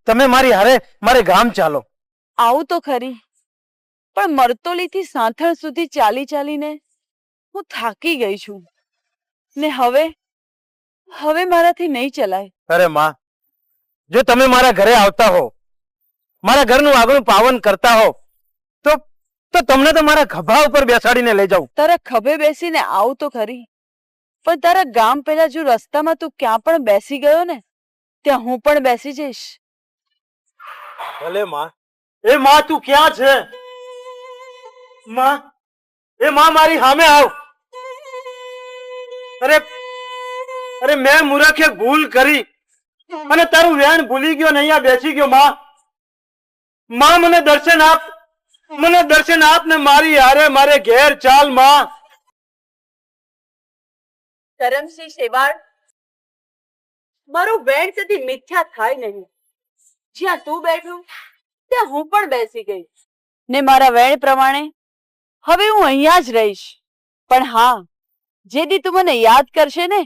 તમે મારી હારે મારે ગામ ચાલો. આવું તો ખરી, પણ મરતોલી થી સાંથળ સુધી ચાલી ચાલીને હું થાકી ગઈ છું ને હવે મારાથી નહીં ચલાય. અરે માં, જો તમે મારા ઘરે આવતા હો, મારા ઘરનું આગળ પાવન કરતા હો, તો તો તમને તો મારા ખભા ઉપર બેસાડીને લઈ જાઉં. તારા ખભે બેસીને આવું તો ખરી, પણ તારા ગામ પહેલા જો રસ્તામાં તું ક્યાં પણ બેસી ગયો ને, ત્યાં હું પણ બેસી જઈશ. ભલે માં. એ માં, તું ક્યાં છે? માં, એ માં, મારી સામે આવ. અરે મેં મૂર્ખે ભૂલ કરી અને તારું વેણ ભૂલી ગયો ને અહીંયા બેસી ગયો. માં, મને દર્શન આપ, મને દર્શન આપ ને મારી હારે મારે ઘેર ચાલ. માં, કરમસિંહ શેવાળ, મારું વેણ કદી મિથ્યા થાય નહીં. જ્યાં તું બેઠું ત્યાં હું પણ બેસી ગઈ ને મારા વેણ પ્રમાણે હવે હું અહીંયા જ રહીશ. પણ હા, જે દી તું મને યાદ કરશે ને,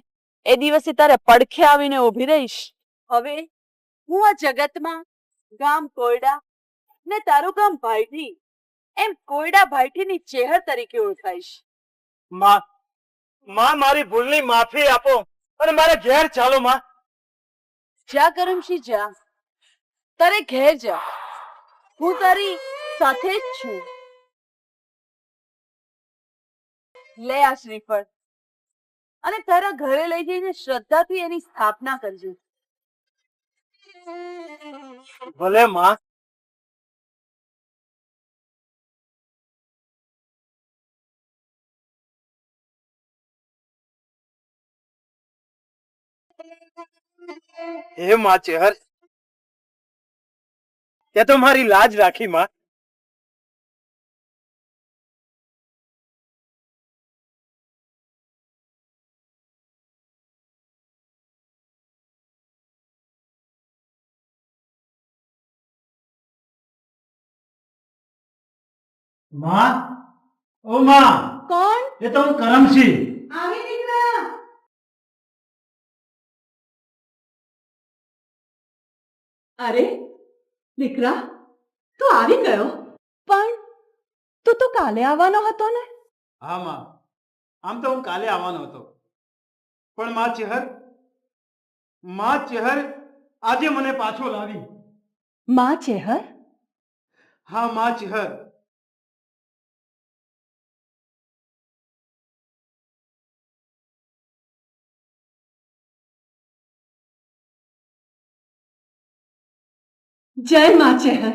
એ દિવસે તારા પડખે આવીને ઊભી રહીશ. હવે હું આ જગતમાં ગામ કોયડા ને તારું ગામ ભાઈઠી, એમ કોયડા ભાઈઠીની ચેહર તરીકે ઓળખાઈશ. માં, મારી ભૂલની માફી આપો અને મારે ઘેર ચાલો. માં, જા કરમસિંહ જા, તારે ઘેર જા, હું તારી સાથે જ છું. લે આ શ્રીફળ અને તારા ઘરે લઈ જઈને શ્રદ્ધાથી એની સ્થાપના કરજો. ભલે માં. હે માં ચેહર, તે તો મારી લાજ રાખી. માં, માં, ઓ માં. કોણ? એ તો હું કરમસિંહ. આવી દીકરા. અરે દીકરા, તું આવી ગયો. પણ તું તો કાલે આવવાનો હતો ને? હા માં, આમ તો હું કાલે આવવાનો હતો, પણ માં ચેહર આજે મને પાછો લાવી. માં ચેહર? હા માં ચેહર. જય માં ચેહર.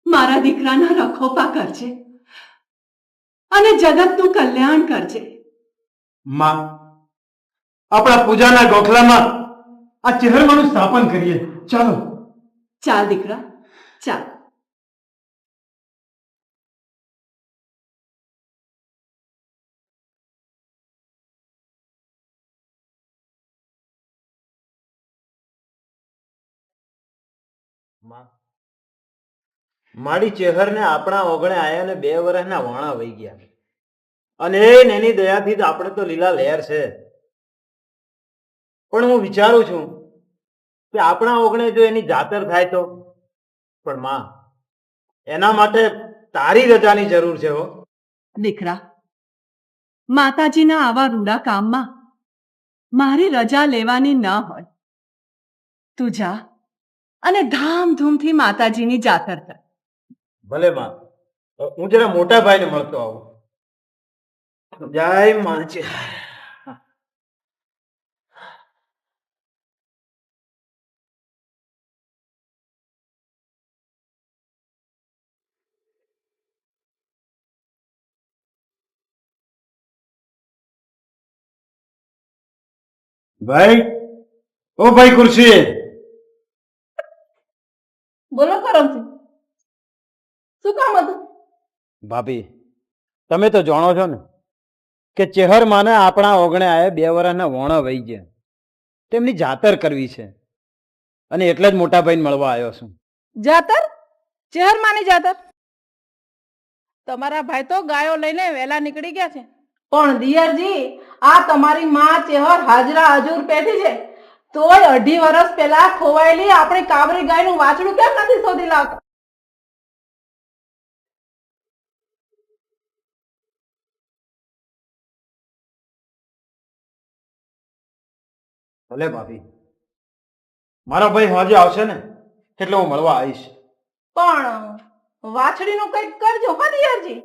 મારા દીકરાના રખોપા કરજે અને જગતનું કલ્યાણ કરજે. માં, આપણા પૂજાના ગોખલામાં આ ચેહરમાનું સ્થાપન કરીએ. ચાલો. ચાલ દીકરા, ચાલ. મારી ચેહરને આપણા ઓગણે આયા ને 2 વર્ષના વાણા વહી ગયા, અને એની દયાથી જ આપણે તો લીલા લહેર છે. પણ હું વિચારું છું કે આપણા ઓગણે જો એની જાતર થાય તો. પણ માં, એના માટે તારી રજાની જરૂર છે. હો દીકરા, માતાજીના આવા રૂડા કામમાં મારી રજા લેવાની ન હોય. તું જા અને ધામધૂમથી માતાજીની જાતર કર. ભલે માં, હું જરા મોટા ભાઈને મળતો આવું. જય માં ચેહર. ભાઈ, ઓ ભાઈ ખુરશી. બોલો કરમસિંહ, શું કામ હતું? ભાભી, તમે તો જાણો છો ને કે ચેહર માને આપણા ઓગણે આયે 2 વર્ષના વોણા વહી ગયા, તેમની જાતર કરવી છે, અને એટલે જ મોટા ભાઈને મળવા આવ્યો છું. જાતર? ચેહર માની જાતર? તમારા ભાઈ તો ગાયો લઈને વેલા નીકળી ગયા છે. પણ દિયરજી, આ તમારી માં ચેહર હાજરા હજુર પેઠી છે તોય 2.5 વર્ષ પહેલા ખોવાયેલી આપણી કાબરી ગાયનું વાછડું કેમ નથી શોધી લાવતા? ભલે ભાભી, મારો ભાઈ હોજે આવશે ને એટલે હું મળવા આવીશ. પણ વાછડીનું કંઈક કરજો હા દિયરજી.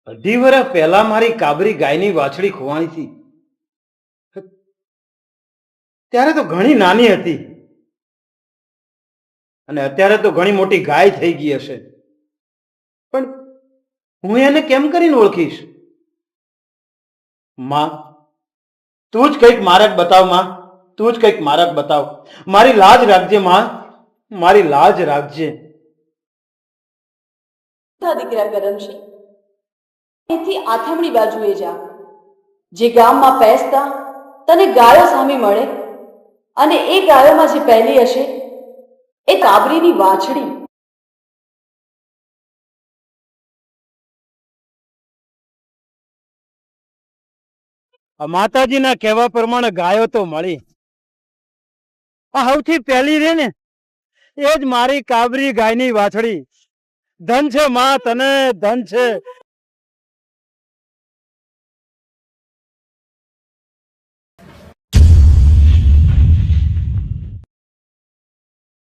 અઢી વર્ષ પહેલા મારી કાબરી ગાયની વાછડી ખોવાણી હતી ત્યારે તો ઘણી નાની હતી અને અત્યારે તો ઘણી મોટી ગાય થઈ ગઈ હશે, પણ હું એને કેમ કરીને ઓળખીશ? માં, તું જ કંઈક માર્ગ બતાવ. માં, તું જ કંઈક માર્ગ બતાવ. મારી લાજ રાખજે માં, મારી લાજ રાખજે. દીકરા કરમશી, અહીંથી આથમણી બાજુએ જા. જે ગામમાં પેસતા તને ગાયો સામે મળે અને એ ગાયોમાં જે પહેલી હશે એ કાબરીની વાછડી. માતાજીના કહેવા પ્રમાણે ગાયો તો મળી. આ સૌથી પહેલી રે ને એ જ મારી કાબરી ગાયની વાછડી. ધન છે માં, તને ધન છે.